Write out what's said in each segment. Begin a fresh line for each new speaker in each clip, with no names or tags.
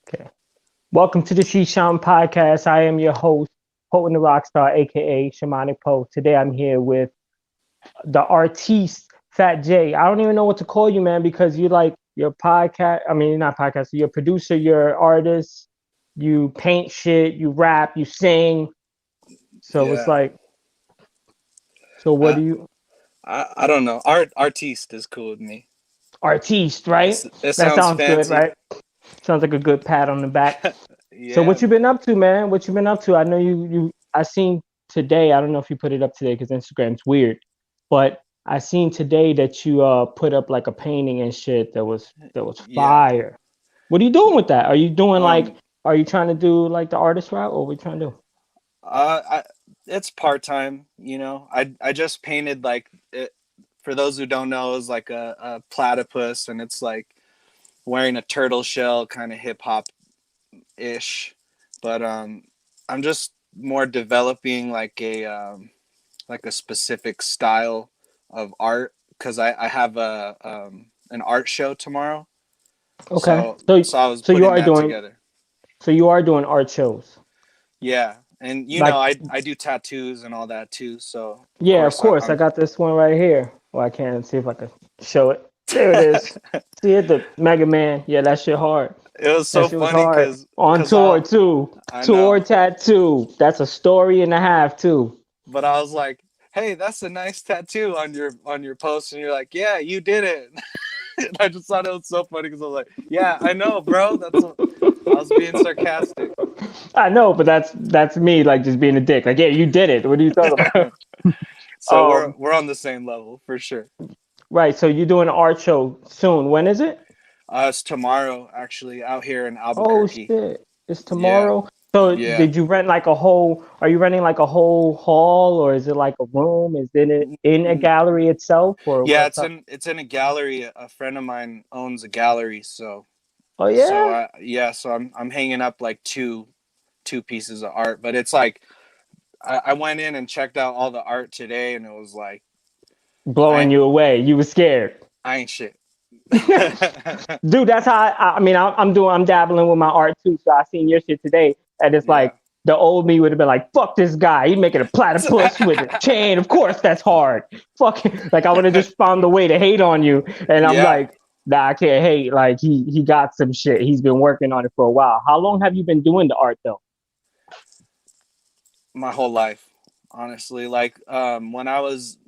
Okay. Welcome to the Street Shamans Podcast. I am your host, Potent the Rockstar, aka Shamanic Poe. Today I'm here with the artiste, Phat J. I don't even know what to call you, man, because you like your podcast. I mean, you're not podcast, you're a producer, you're an artist, you paint shit, you rap, you sing. So it's
Yeah.
like, so what
I
do you,
I don't know. Artiste is cool with me.
artiste, right?
It
That
sounds
sounds good,
fancy.
right? Sounds like a good pat on the back. So
Yeah,
what you
man.
been up to, man? What you been up to? I know I seen today. I don't know if you put it up today because Instagram's weird, but I seen today that you put up like a painting and shit that was
Yeah.
fire. What are you doing with that? Are you doing like
Um
are you trying to do like the artist route or what are you trying to do?
I it's part-time, you know. I just painted like it, for those who don't know, is like a platypus, and it's like wearing a turtle shell, kind of hip hop ish. But I'm just more developing like a specific style of art because I have a an art show tomorrow.
Okay.
So
So
so I was
so you
putting
are
that
doing
together.
art shows.
Yeah. And
Like
I do tattoos and all that too. So of
yeah, of
course
course. I
I'm
got this one right here. Well, I can't see if I can show it. There it is. See it, the Mega Man. Yeah, that shit hard.
it was
That
so
shit was
funny
hard. On
cause
tour too.
I
Tour
know.
tattoo. That's a story and a half too.
But I was like, hey, that's a nice tattoo on your post, and you're like, yeah, you did it. And I just thought it was so funny because I was like, yeah, I know, bro. I was being sarcastic.
I know, but that's me like just being a dick. Like, yeah, you did it. What are you talking about?
So we're on the same level for sure.
Right. So you're doing an art show soon. When is it?
It's tomorrow actually out here in
Oh
Albuquerque.
shit. It's
Yeah,
tomorrow. So
yeah,
did you rent like a whole are you renting like a whole hall or is it like a room? Is it in a gallery itself or
yeah.
what's up?
It's in a gallery. A friend of mine owns a gallery,
Oh
so
yeah?
so I'm hanging up like two pieces of art, but it's like I went in and checked out all the art today, and it was like
Blowing
I
you away. You were scared.
I ain't shit.
Dude, that's how I mean, I'm dabbling with my art too. So I seen your shit today, and it's like
Yeah.
the old me would have been like, "Fuck this guy, he making a platypus with a chain. Of course, that's hard. Fuck, like I would have just found a way to hate on you." And I'm
Yeah,
like, "Nah, I can't hate. Like he got some shit. He's been working on it for a while. How long have you been doing the art though?"
my whole life, honestly. Like when I was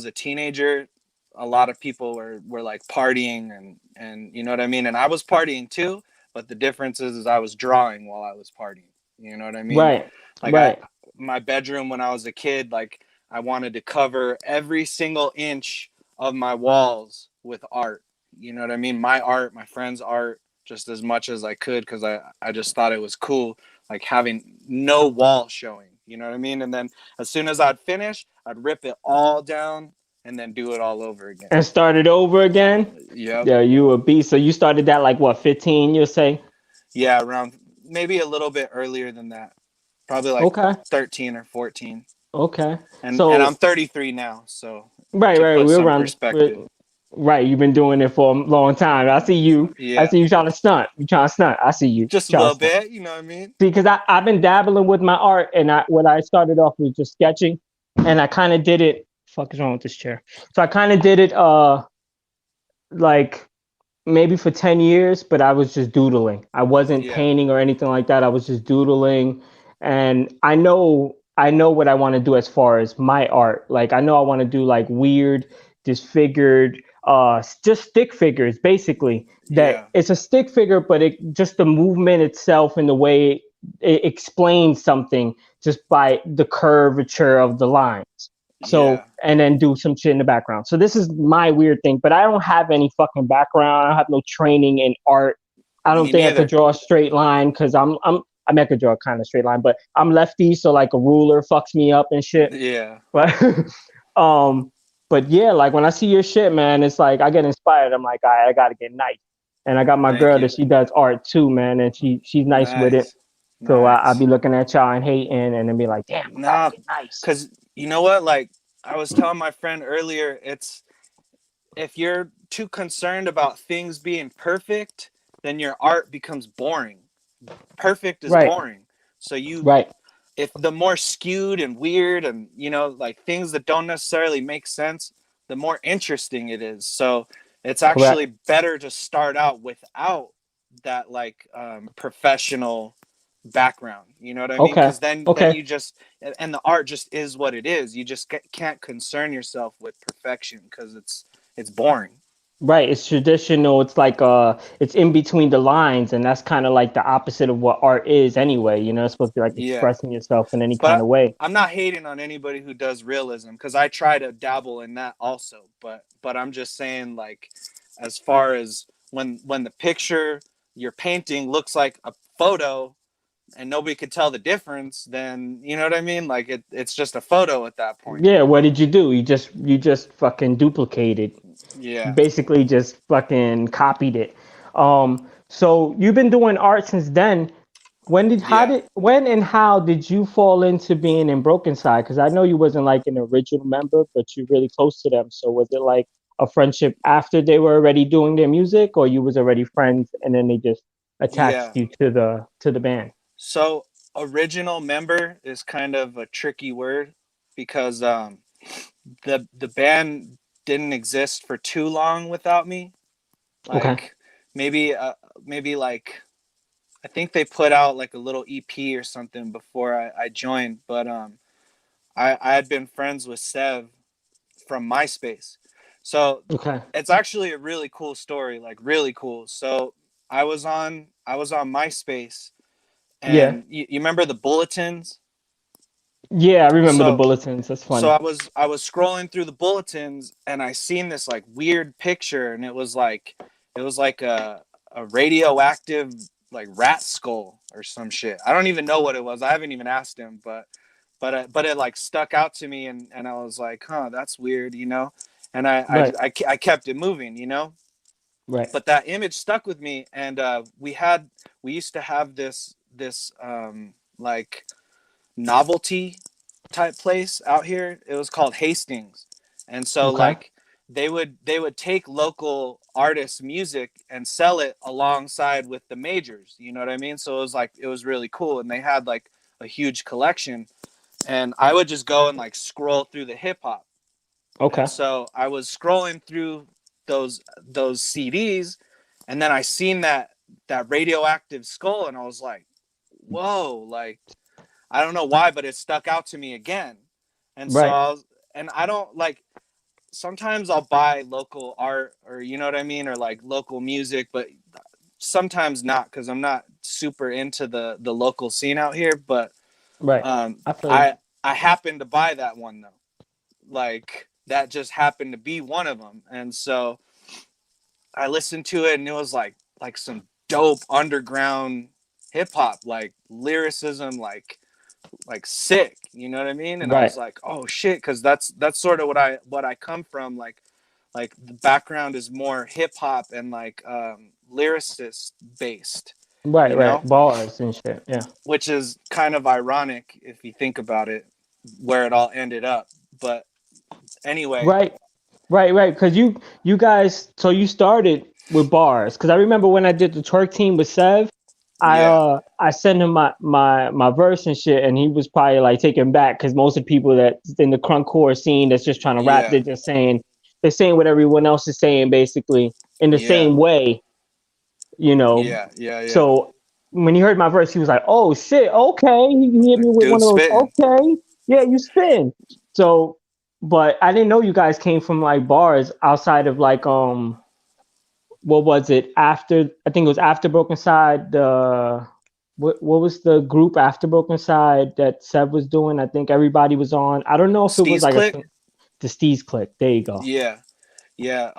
a teenager, a lot of people were like partying and you know what I mean, and I was partying too, but the difference is I was drawing while I was partying. You know what I mean?
Right,
Like I
right.
my bedroom when I was a kid, like I wanted to cover every single inch of my walls with art. You know what I mean? My art, my friends' art, just as much as I could because I just thought it was cool, like having no wall showing. You know what I mean? And then as soon as I'd finish, I'd rip it all down and then do it all over again.
And started over again.
Yep.
Yeah, you a beast. So you started that like what, 15? You say?
Yeah, around maybe a little bit earlier than that. Probably like
Okay,
13 or 14.
okay.
And I'm
So
33 now, so
right,
to
right.
put
We're
some
around.
perspective.
Right, you've been doing it for a long time. I see you. I
Yeah,
see you trying to stunt. You trying to stunt. I see you
just a
trying to
little
stunt.
bit, you know what I mean?
See, because I've been dabbling with my art, and what I started off was just sketching, and I kind of did it. Fuck is wrong with this chair? So I kind of did it, like maybe for 10 years, but I was just doodling. I wasn't
Yeah,
painting or anything like that. I was just doodling, and I know what I want to do as far as my art. Like I know I want to do like weird, disfigured, just stick figures, basically. That
yeah,
it's a stick figure, but it just the movement itself and the way it explains something just by the curvature of the lines. So,
yeah.
and then do some shit in the background. So this is my weird thing, but I don't have any fucking background. I don't have no training in art. I don't
Me
think I could
neither.
draw a straight line because I mean, I could draw a kind of straight line, but I'm lefty, so like a ruler fucks me up and shit.
Yeah,
But um, but yeah, like when I see your shit, man, it's like I get inspired. I'm like, all right, I gotta get nice. And I got my
thank
girl
you.
that she does art too, man, and she's nice with it.
Nice,
So I
nice.
be looking at y'all and hating, and then be like, damn, I gotta
Nah,
get nice.
because you know what? Like I was telling my friend earlier, it's if you're too concerned about things being perfect, then your art becomes boring. perfect is
Right.
boring. So you,
Right.
if the more skewed and weird and, you know, like things that don't necessarily make sense, the more interesting it is. So it's
Correct.
actually better to start out without that like professional background, you know what I mean?
Okay.
Because then
Okay.
you just, and the art just is what it is. You just can't concern yourself with perfection because it's boring.
Right. It's traditional. It's like it's in between the lines, and that's kind of like the opposite of what art is anyway. You know, it's supposed to be like
Yeah,
expressing yourself in any kind
but
of way.
I'm not hating on anybody who does realism because I try to dabble in that also. But I'm just saying, like, as far as when the picture you're painting looks like a photo and nobody could tell the difference, then you know what I mean. Like it's just a photo at that point.
Yeah, what did you do? You just fucking duplicated. You
Yeah,
basically just fucking copied it. So you've been doing art since then.
yeah.
When and how did you fall into being in Brokencyde? Because I know you wasn't like an original member, but you're really close to them. So was it like a friendship after they were already doing their music, or you was already friends and then they just attached
Yeah.
you to the band?
So original member is kind of a tricky word because the band didn't exist for too long without me.
Okay.
Like maybe maybe like I think they put out like a little EP or something before I joined, but I had been friends with Sev from MySpace. So
Okay.
it's actually a really cool story, like really cool. So I was on MySpace
Yeah.
and you remember the bulletins?
Yeah, I remember the
So
bulletins. That's
so
funny.
I was scrolling through the bulletins and I seen this like weird picture and it was like a radioactive like rat skull or some shit. I don't even know what it was. I haven't even asked him, but it like stuck out to me and I was like, huh, that's weird, you know. And
Right.
I kept it moving, you know.
Right.
But that image stuck with me, and we used to have this like novelty type place out here. It was called Hastings, and so
Okay.
like they would take local artists' music and sell it alongside with the majors. You know what I mean? So it was really cool, and they had like a huge collection, and I would just go and like scroll through the hip hop, and
Okay.
so I was scrolling through those CDs, and then I seen that radioactive skull, and I was like, whoa, like I don't know why, but it stuck out to me again. And so
Right.
I was, and I don't like, sometimes I'll buy local art or, you know what I mean? Or like local music, but sometimes not because I'm not super into the local scene out here. But
Right.
um,
I feel you.
I happened to buy that one though. Like that just happened to be one of them. And so I listened to it and it was like some dope underground hip hop, like lyricism, like sick, you know what I mean? And I
Right.
was like, oh shit, because that's sort of what I come from. Like the background is more hip hop and like lyricist based,
Right.
you
Right.
know,
Bars and shit. Yeah.
which is kind of ironic if you think about it, where it all ended up. But anyway,
Right. Right. Right. Because you guys. So you started with bars. Because I remember when I did the twerk team with Sev.
yeah,
I sent him my verse and shit, and he was probably like taken back because most of the people that in the crunk core scene that's just trying to rap,
yeah,
they're saying what everyone else is saying basically in the
yeah,
same way, you know.
yeah, yeah, yeah.
So when he heard my verse, he was like, "Oh shit, okay." He hit me with
Dude
one of those,
spitting.
"Okay, yeah, you spin." So, but I didn't know you guys came from like bars outside of like what was it after? I think it was after Broken Side. The what was the group after Broken Side that Seb was doing? I think everybody was on. I don't know if it was
Steez
like
click.
the Steez Click. There you go.
Yeah, yeah.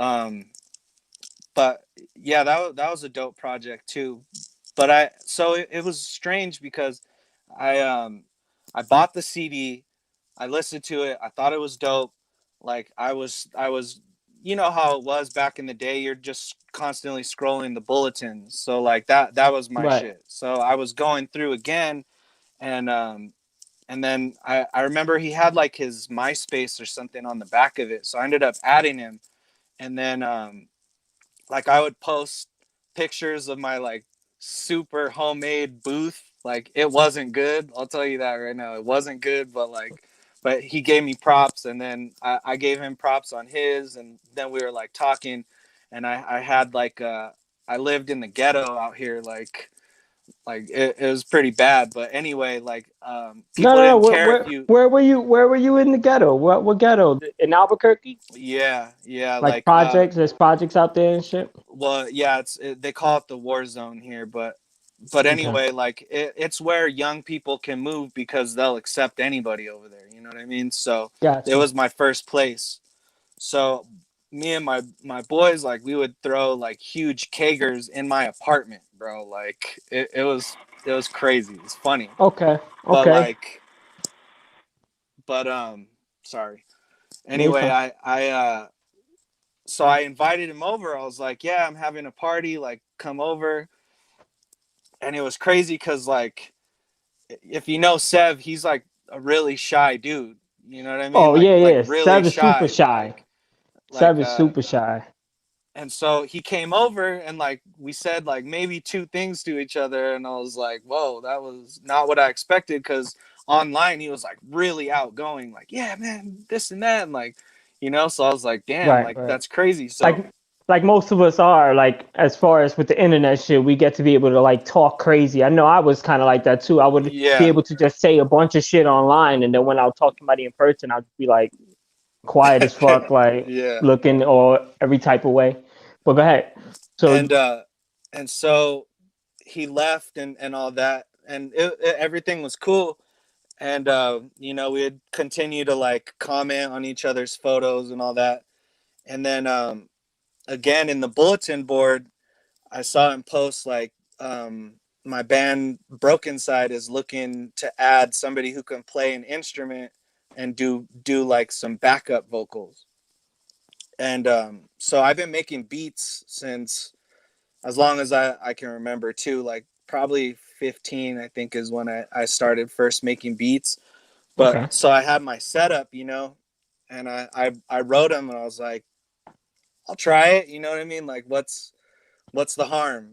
But yeah, that was a dope project too. But it was strange because I um I bought the CD, I listened to it, I thought it was dope. Like I was you know how it was back in the day, you're just constantly scrolling the bulletins. So like that was my
Right.
shit. So I was going through again and then I remember he had like his MySpace or something on the back of it. So I ended up adding him, and then like I would post pictures of my like super homemade booth. Like it wasn't good. I'll tell you that right now. It wasn't good, but he gave me props, and then I gave him props on his, and then we were like talking, and I had like I lived in the ghetto out here, like it was pretty bad. But anyway, like
No,
people
no, no.
didn't
Where,
care if
where,
you.
where were you? Where were you in the ghetto? What ghetto? In Albuquerque?
Yeah,
Like projects? There's projects out there and shit.
well, yeah, they call it the war zone here, but
Okay,
anyway, like it's where young people can move because they'll accept anybody over there. You know what I mean? So it
gotcha.
was my first place. So me and my boys, like we would throw like huge kegers in my apartment, bro. Like it was crazy. It's funny,
Okay,
but
okay.
but sorry.
No, you're
Anyway,
fine.
so I invited him over. I was like, yeah, I'm having a party. Like, come over. And it was crazy because, like, if you know Sev, he's like a really shy dude. You know what I mean?
Oh
Like,
yeah,
like
yeah.
really
Sev is super
shy.
shy. Sev
Like,
is super shy.
and so he came over and like we said like maybe two things to each other, and I was like, whoa, that was not what I expected. Because online he was like really outgoing, like, yeah, man, this and that, and like, so I was like, damn,
Right,
like
right.
that's crazy. So
Like most of us are, like as far as with the internet shit, we get to be able to like talk crazy. I know I was kind of like that too. I would be
yeah.
able to just say a bunch of shit online, and then when I would talk to somebody in person, I'd be like quiet as fuck, like
Yeah.
looking or every type of way. But go ahead. So
and and so he left and all that, and everything was cool. And we would continue to like comment on each other's photos and all that. And then again in the bulletin board, I saw him post like, my band Brokencyde is looking to add somebody who can play an instrument and do like some backup vocals. And so I've been making beats since as long as I can remember too, like probably 15, I think is when I started first making beats. But
okay,
so I had my setup, and I wrote them, and I was like, I'll try it. You know what I mean? Like what's the harm?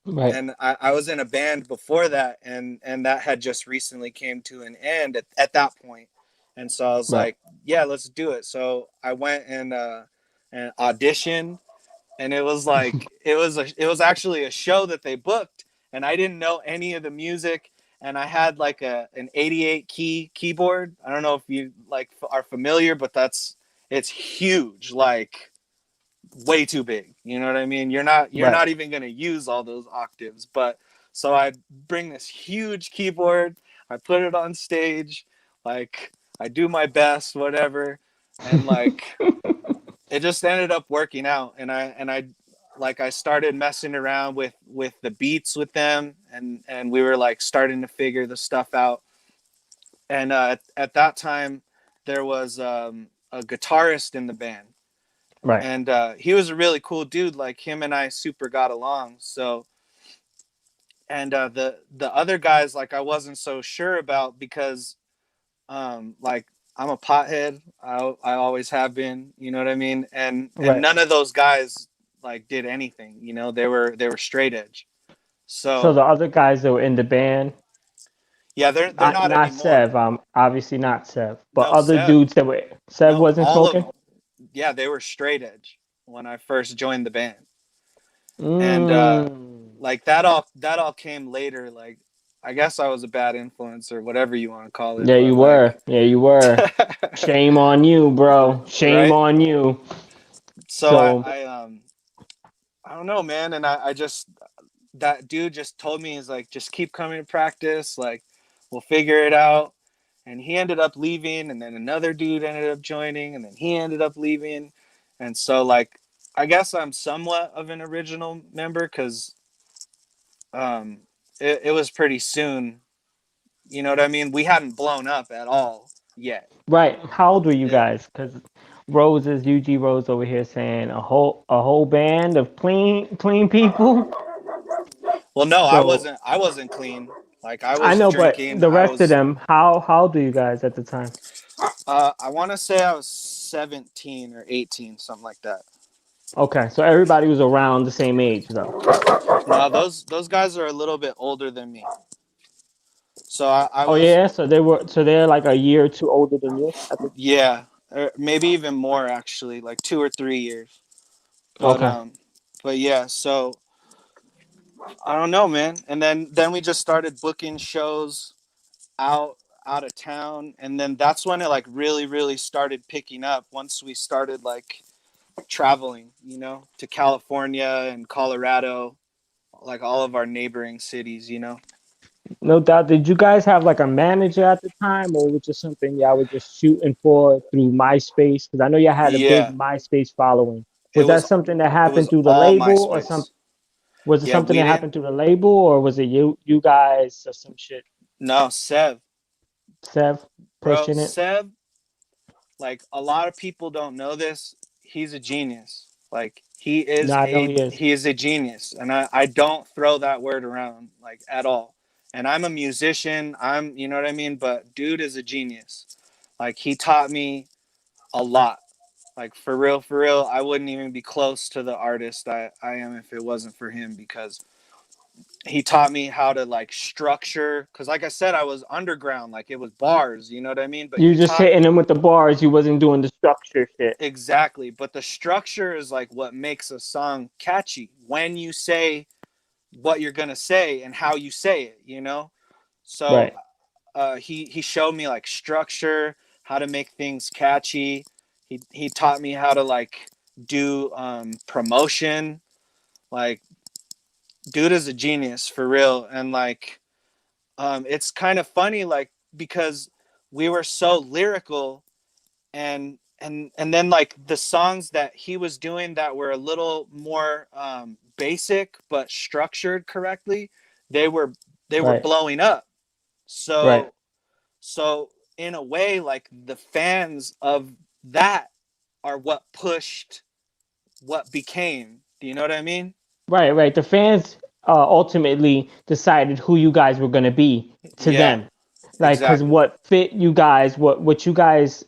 right,
And I was in a band before that, and that had just recently came to an end at that point. And so I was
right,
like, yeah, let's do it. So I went and auditioned, and it was like it was actually a show that they booked, and I didn't know any of the music, and I had like an 88 key keyboard. I don't know if you like are familiar, but it's huge, like way too big. You know what I mean? You're not
right.
even going to use all those octaves. But so I bring this huge keyboard, I put it on stage, like I do my best, whatever, and like it just ended up working out. And I like I started messing around with the beats with them, and we were like starting to figure the stuff out. And at that time there was a guitarist in the band,
Right.
and he was a really cool dude. Like him and I super got along. So, and the other guys, like I wasn't so sure about because like I'm a pothead. I always have been. You know what I mean? And
Right.
none of those guys like did anything. They were straight edge.
So
So
the other guys that were in the band,
yeah, they're not
not
anymore.
Sev, obviously not Sev, but
No,
other
Sev.
dudes that were Sev
No,
wasn't
all of
smoking.
them. Yeah, they were straight edge when I first joined the band. And
Mm.
like that all came later. Like I guess I was a bad influence or whatever you want to call it,
Yeah, you
but
were.
like
Yeah, you were. Shame on you, bro. Shame
right.
on you.
So I
So,
I I don't know, man. And I just that dude just told me, he's like, just keep coming to practice, like we'll figure it out. And he ended up leaving, and then another dude ended up joining, and then he ended up leaving. And so like I guess I'm somewhat of an original member because um it was pretty soon. You know what I mean? We hadn't blown up at all yet.
right. How old were you
Yeah.
guys? Because Roses, UG Rose over here saying a whole band of clean people.
Well, no, I
So
wasn't. I wasn't clean. Like I
I
was
know, but
drinking.
the
I
rest of
was.
them, how old were you guys at the time?
I want to say I was 17 or 18, something like that.
Okay, so everybody was around the same age though.
Now those guys are a little bit older than me. So I
Oh
was,
yeah, so they're like a year or two older than you. I think.
yeah, or maybe even more actually, like 2 or 3 years. But
Okay.
um, but yeah, so I don't know, man. And then we just started booking shows out out of town, and then that's when it like really started picking up. Once we started like traveling, to California and Colorado, like all of our neighboring cities.
No doubt. Did you guys have like a manager at the time, or was it just something y'all were just shooting for through MySpace? Because I know y'all had a big
Yeah,
MySpace following.
it
Was that
was
something that
it was
happened through the
all
label, or some?
MySpace.
Was it
Yeah,
something
we
that
didn't.
happened through the label, or was it you guys or some shit?
No,
Sev
bro,
pushing it.
Seb. Like a lot of people don't know this. He's a genius. Like
No, I know he is.
he is a genius, and I don't throw that word around like at all. And I'm a musician. You know what I mean. But dude is a genius. Like he taught me a lot. Like for real, I wouldn't even be close to the artist I am if it wasn't for him, because he taught me how to like structure, because like I said, I was underground, like it was bars, you know what I mean? But
You
he
just
taught
hitting him with the bars. You wasn't doing the structure shit.
exactly, but the structure is like what makes a song catchy, when you say what you're gonna say and how you say it. So
Right.
he showed me like structure, how to make things catchy. He taught me how to like do promotion. Like dude is a genius for real. And like it's kind of funny, like, because we were so lyrical, and then like the songs that he was doing that were a little more basic but structured correctly, they were they were
Right.
blowing up.
Right.
So so in a way, like the fans of that are what pushed what became. Do you know what I mean?
Right. Right. The fans ultimately decided who you guys were gonna be to
Yeah,
them. Like, because
exactly.
what fit you guys, what you guys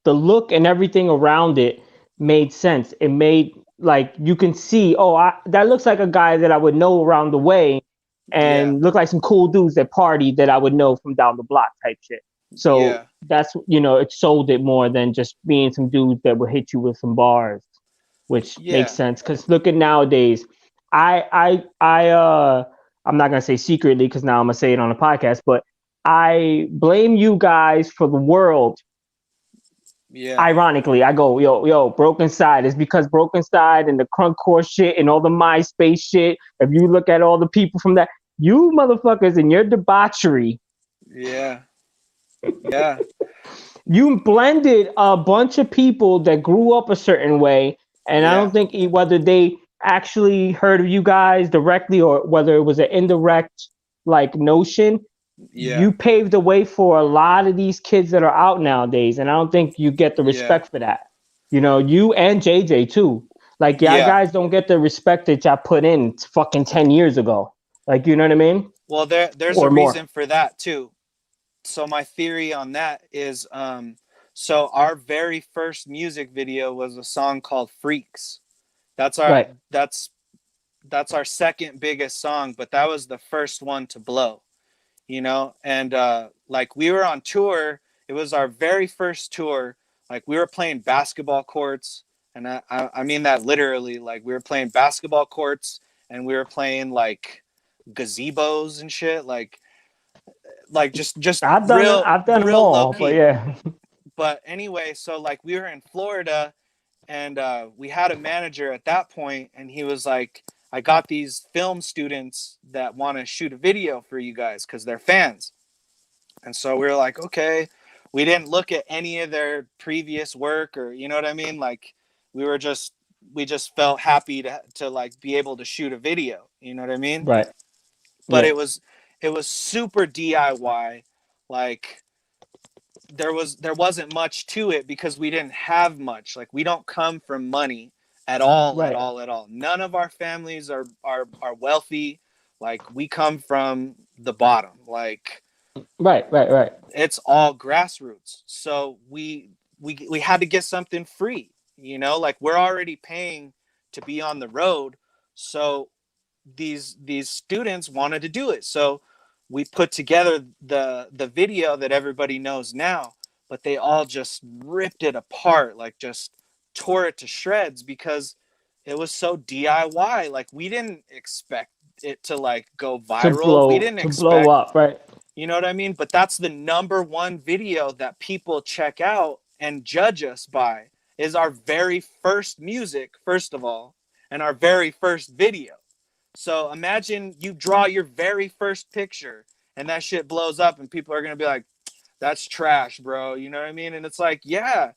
the look and everything around it made sense. It made like you can see, oh, that looks like a guy that I would know around the way,
Yeah,
and look like some cool dudes that party that I would know from down the block type shit. So
yeah,
that's it sold it more than just being some dudes that would hit you with some bars, which makes
yeah,
sense. Because look at nowadays, I I'm not gonna say secretly because now I'm gonna say it on the podcast, but I blame you guys for the world.
yeah,
Ironically, I go, yo, Brokencyde is because Brokencyde and the Crunkcore shit and all the MySpace shit. If you look at all the people from that, you motherfuckers and your debauchery,
yeah, yeah,
you blended a bunch of people that grew up a certain way, and I
yeah,
don't think whether they actually heard of you guys directly or whether it was an indirect like notion,
yeah,
you paved the way for a lot of these kids that are out nowadays, and I don't think you get the
yeah,
respect for that. You and JJ too. Like y'all
yeah.
guys don't get the respect that y'all put in fucking 10 years ago. Like you know what I mean?
Well, there's a
Or more.
reason for that too. So my theory on that is, so our very first music video was a song called Freaks. That's our
Right.
that's that's our second biggest song, but that was the first one to blow. And like we were on tour. It was our very first tour. Like we were playing basketball courts, and I mean that literally. Like we were playing basketball courts, and we were playing like gazebos and shit. Like just
I've done them
real low
all, but
key.
yeah.
But anyway, so like we were in Florida, and we had a manager at that point, and he was like, I got these film students that want to shoot a video for you guys because they're fans. And so we were like, okay. We didn't look at any of their previous work, or you know what I mean? Like we were just we just felt happy to like be able to shoot a video. You know what I mean?
Right.
But
Yeah.
it was super DIY. Like there wasn't much to it because we didn't have much. Like we don't come from money at all, at
Right.
all, at all. None of our families are wealthy. Like we come from the bottom. Like
Right. Right. Right.
it's all grassroots. So we had to get something free. you know, like we're already paying to be on the road. So these students wanted to do it. So we put together the video that everybody knows now, but they all just ripped it apart, like just tore it to shreds because it was so DIY. Like we didn't expect it to like go viral. We didn't
to blow
expect,
up, right?
you know what I mean? But that's the number one video that people check out and judge us by, is our very first music, first of all, and our very first video. So imagine you draw your very first picture and that shit blows up and people are going to be like, that's trash, bro. You know what I mean? And it's like, yeah,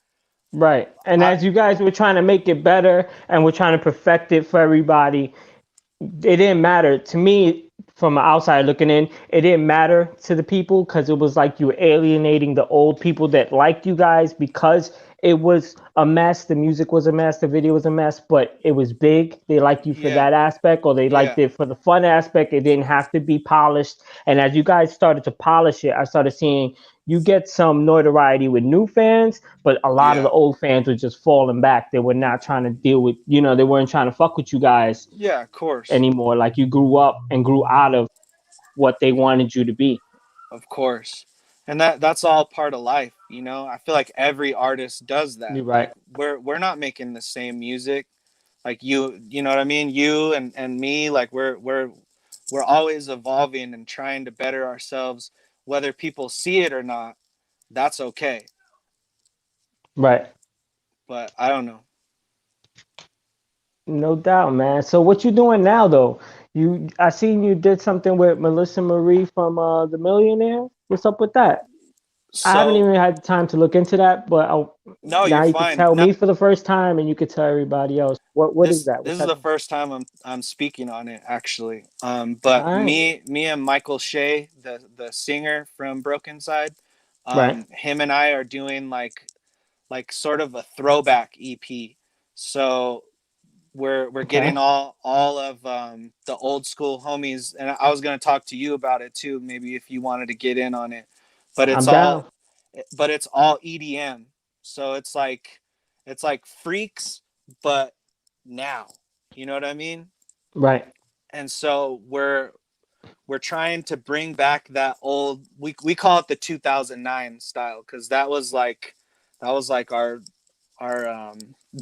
Right. And
I,
as you guys were trying to make it better and we're trying to perfect it for everybody, it didn't matter to me from an outside looking in. It didn't matter to the people because it was like you were alienating the old people that liked you guys because it was a mess. The music was a mess. The video was a mess, but it was big. They liked you for
yeah,
that aspect, or they liked
yeah,
it for the fun aspect. It didn't have to be polished. And as you guys started to polish it, I started seeing you get some notoriety with new fans, but a lot of
yeah,
the old fans were just falling back. They were not trying to deal with, they weren't trying to fuck with you guys
yeah, of course.
anymore. Like you grew up and grew out of what they wanted you to be.
Of course. And that's all part of life, you know? I feel like every artist does that.
You're
Like
right.
we're not making the same music. Like you know what I mean? You and me, like we're always evolving and trying to better ourselves, whether people see it or not. That's okay.
Right.
But I don't know.
No doubt, man. So what you doing now though? I seen you did something with Melissa Marie from The Millionaire. What's up with that? I haven't
So
even had time to look into that, but
no, you're
now you could
fine.
tell
No,
me for the first time, and you could tell everybody else. What is that?
this
What
is
type
the
of?
first time I'm speaking on it actually.
All
But
right,
me and Michael Shea, the singer from Brokencyde,
right,
him and I are doing like sort of a throwback EP. So we're
okay.
getting all of the old school homies, and I was gonna talk to you about it too, maybe if you wanted to get in on it. But
I'm down.
it's all EDM. So it's like freaks, but now, you know what I mean?
Right,
And so we're trying to bring back that old, we call it the 2009 style, because that was like our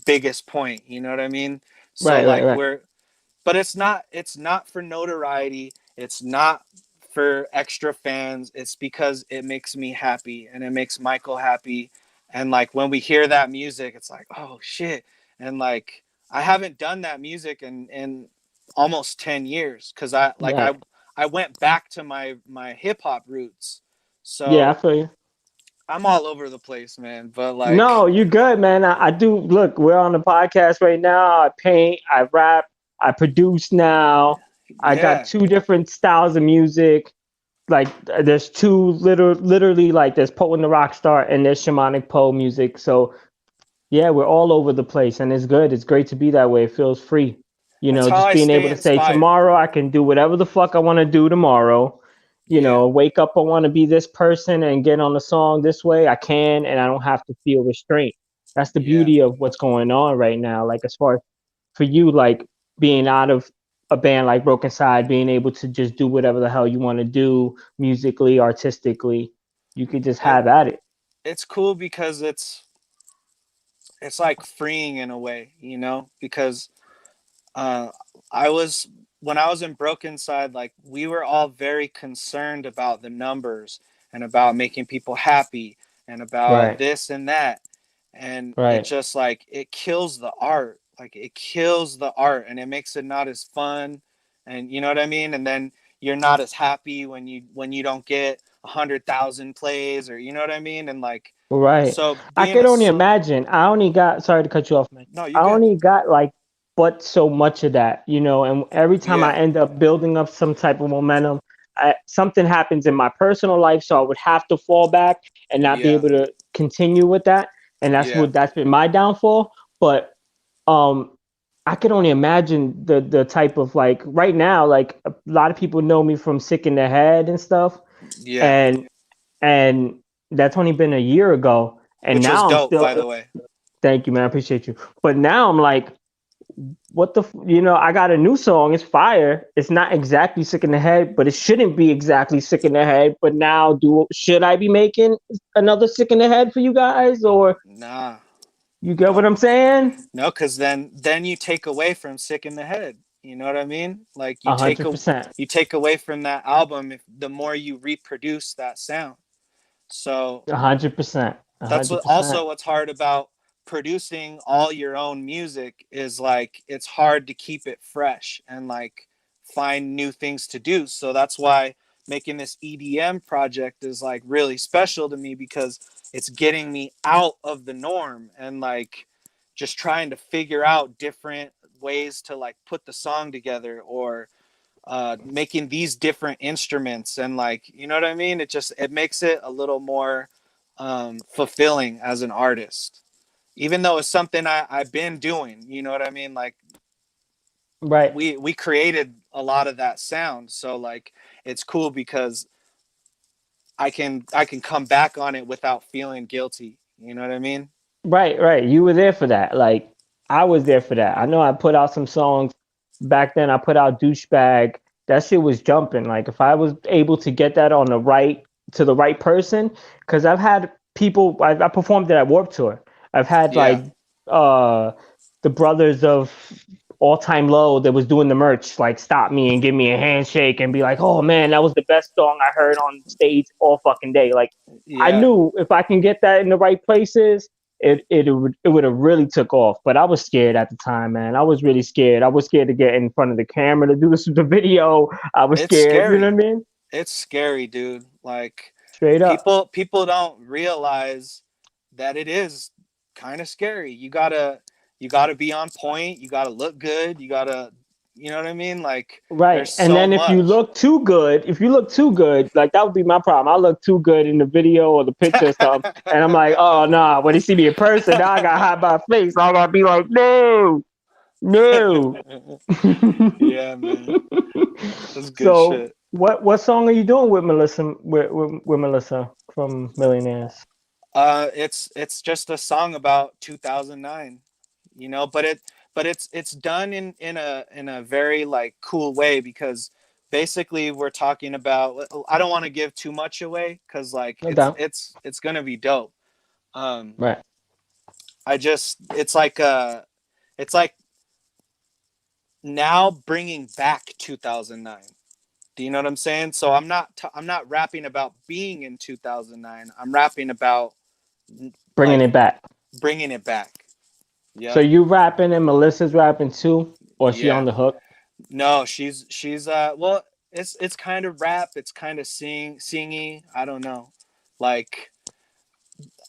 biggest point, you know what I mean? So
right, right,
like
right.
but it's not for notoriety, it's not for extra fans, it's because it makes me happy and it makes Michael happy. And like when we hear that music, it's like, oh shit. And like I haven't done that music in almost 10 years, because I like
Right.
I went back to my hip-hop roots.
Yeah, I
So
feel you.
I'm all over the place, man, but
No,
like,
you good, man. I do. Look, we're on the podcast right now. I paint, I rap, I produce now. I got
yeah,
two different styles of music. Like there's two literally like there's Poe and the Rock Star and there's Shamanic Poe music. So yeah, we're all over the place and it's good. It's great to be that way. It feels free.
that's how
Just
I
being able
stay
to say
inspired.
tomorrow I can do whatever the fuck I want to do tomorrow.
Yeah.
Wake up, I want to be this person and get on the song this way. I can, and I don't have to feel restraint. That's the
Yeah.
beauty of what's going on right now. Like as far as for you, like being out of a band like Brokencyde, being able to just do whatever the hell you want to do musically, artistically, you could just
It
have at it.
it's cool because it's like freeing in a way, you know, because uh I was when I was in Brokencyde, like we were all very concerned about the numbers and about making people happy and about
Right,
this and that. And it
right.
just like it kills the art. Like it kills the art and it makes it not as fun. And you know what I mean? And then you're not as happy when you don't get 100,000 plays, or you know what I mean? And like,
Right.
so
I
being
could
a
only
song,
imagine. I only got, sorry to cut you off, man.
no, you
I
good.
only got like, but so much of that, and every time I
Yeah.
end up building up some type of momentum, something happens in my personal life. So I would have to fall back and not be
Yeah.
able to continue with that. And
Yeah.
that's been my downfall. But um, I could only imagine the type of like right now, like a lot of people know me from Sick in the Head and stuff.
Yeah.
And, and that's only been a year ago. And
Which was
now I'm
dope, by
still
the way.
Thank you, man. I appreciate you. But now I'm like, I got a new song. It's fire. It's not exactly sick in the head, but it shouldn't be exactly sick in the head. But now, should I be making another sick in the head for you guys, or
Nah,
you get what
no,
I'm saying?
no, because then you take away from sick in the head. You know what I mean? Like
100%.
you take away from that album if the more you reproduce that sound. So
100%.
that's what
100%.
also what's hard about producing all your own music is like it's hard to keep it fresh and like find new things to do. So that's why making this EDM project is like really special to me because it's getting me out of the norm and like just trying to figure out different ways to like put the song together or making these different instruments and like you know what I mean. It makes it a little more fulfilling as an artist, even though it's something I've been doing. You know what I mean? Like
Right.
we created a lot of that sound, so like it's cool because I can come back on it without feeling guilty. You know what I mean?
Right, right. You were there for that. Like I was there for that. I know I put out some songs back then. I put out Douchebag. That shit was jumping. Like if I was able to get that on the right to the right person, because I've had people. I performed it at Warped Tour. I've had
Yeah,
like uh the brothers of All Time Low that was doing the merch like stop me and give me a handshake and be like, "Oh man, that was the best song I heard on stage all fucking day." Like I
yeah.
knew if I can get that in the right places, it would have really took off. But I was scared at the time, man. I was really scared. I was scared to get in front of the camera to do the video. I was
It's
scared. You know what I
scary.
mean?
It's scary, dude. Like
Straight up.
people don't realize that it is kind of scary. You gotta be on point. You gotta look good. You know what I mean? Like
Right.
there's
And
so
then
much.
if you look too good, like that would be my problem. I look too good in the video or the picture or something. And I'm like, oh no, nah. When they see me in person, now I got hide my face. I'm gonna be like, no, no.
Yeah, man, that's good
So
shit.
what song are you doing with Melissa with Melissa from Millionaires?
It's just a song about 2009, you know, but it's done in a very like cool way because basically we're talking about. I don't want to give too much away because like
No
it's
doubt.
it's it's gonna be dope. Um,
Right.
I just it's like now bringing back 2009. Do you know what I'm saying? So I'm not rapping about being in 2009. I'm rapping about
Bringing
like
it back.
bringing it back.
So
Yep.
you rapping and Melissa's rapping too, or is she on
Yeah.
the hook?
No, she's well, it's kind of rap, it's kind of singy, I don't know. Like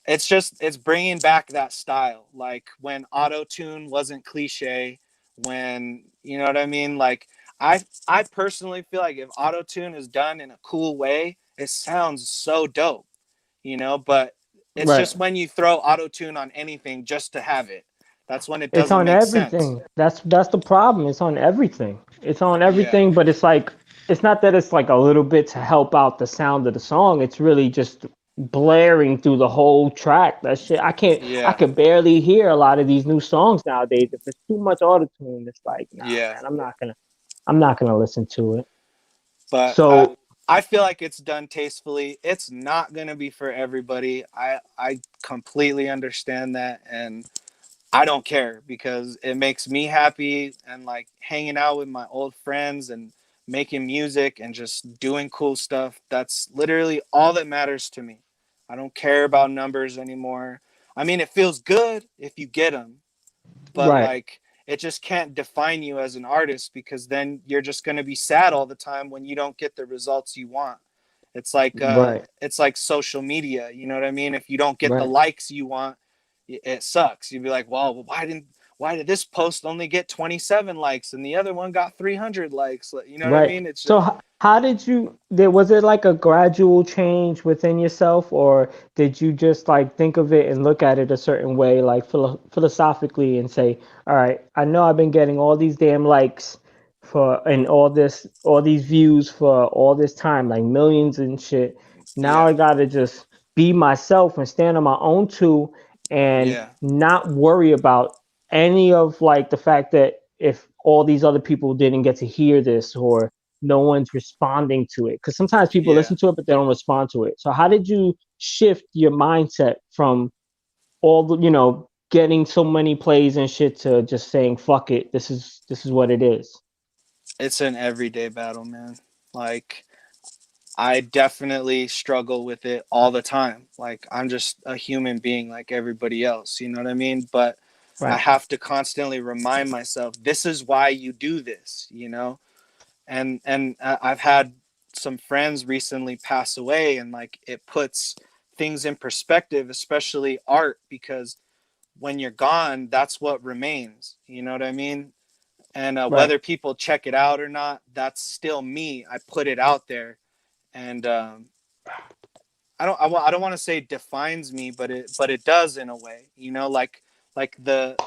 it's bringing back that style. Like when auto-tune wasn't cliche, when you know what I mean? Like I personally feel like if auto-tune is done in a cool way, it sounds so dope, you know, but it's
Right.
just when you throw auto-tune on anything just to have it. That's when it
It's
doesn't
on
make sense.
everything. That's the problem. It's on everything. It's on
Yeah.
everything, but it's like it's not that it's like a little bit to help out the sound of the song. It's really just blaring through the whole track. That shit I
Yeah.
can barely hear a lot of these new songs nowadays. If it's too much autotune, it's like, nah,
Yeah.
man, I'm not gonna listen to it.
But
So
I feel like it's done tastefully. It's not gonna be for everybody. I completely understand that, and I don't care because it makes me happy and like hanging out with my old friends and making music and just doing cool stuff. That's literally all that matters to me. I don't care about numbers anymore. I mean, it feels good if you get them, but
right,
like it just can't define you as an artist because then you're just going to be sad all the time when you don't get the results you want.
right,
It's like social media, you know what I mean? If you don't get the
right.
likes you want, it sucks. You'd be like, well, why did this post only get 27 likes and the other one got 300 likes? You know what I
Right.
mean? It's
So
just
how did you there was it like a gradual change within yourself, or did you just like think of it and look at it a certain way like philosophically and say, all right, I know I've been getting all these damn likes for and all these views for all this time, like millions and shit. Now
yeah.
I gotta just be myself and stand on my own two and
Yeah.
not worry about any of like the fact that if all these other people didn't get to hear this or no one's responding to it, because sometimes people
Yeah.
listen to it but they don't respond to it. So how did you shift your mindset from all the, getting so many plays and shit to just saying fuck it, this is what it is?
It's an everyday battle, man. Like, I definitely struggle with it all the time. Like, I'm just a human being like everybody else, you know what I mean? But I
Right.
have to constantly remind myself, this is why you do this, you know? And I've had some friends recently pass away, and like it puts things in perspective, especially art, because when you're gone, that's what remains. You know what I mean? And
Right.
whether people check it out or not, that's still me. I put it out there, and I don't want to say defines me, but it does in a way. You know, like the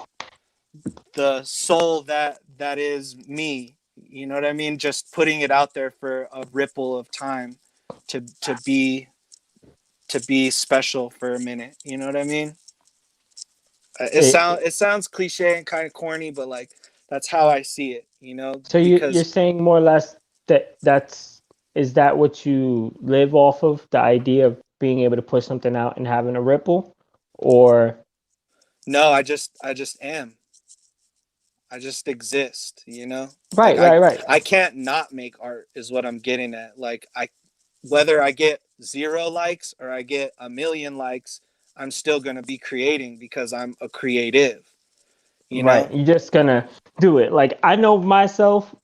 soul that is me. You know what I mean? Just putting it out there for a ripple of time to be special for a minute. You know what I mean?
it,
It sounds cliche and kind of corny, but like that's how I see it. You know,
so you're
because
saying more or less that that's is that what you live off of, the idea of being able to put something out and having a ripple, or
no, I just am. I just exist. You know, like
right, right, right.
I can't not make art is what I'm getting at. Like I whether I get 0 likes or I get a million likes, I'm still gonna be creating because I'm a creative. You
Right.
know?
You're just gonna do it. Like I know myself,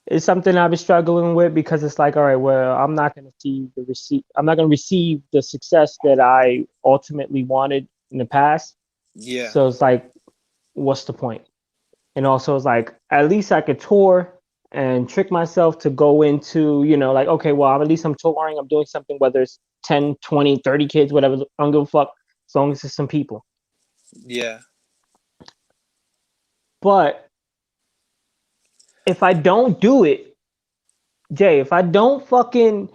it's something I've been struggling with because it's like, all right, well, I'm not gonna receive the success that I ultimately wanted in the past.
Yeah,
So it's like, what's the point? And also it's like at least I could tour and trick myself to go into, like, okay, well, at least I'm touring, I'm doing something, whether it's 10, 20, 30 kids, whatever, I don't give a fuck, as long as it's some people.
yeah,
But if I don't do it, Jay, if I don't fucking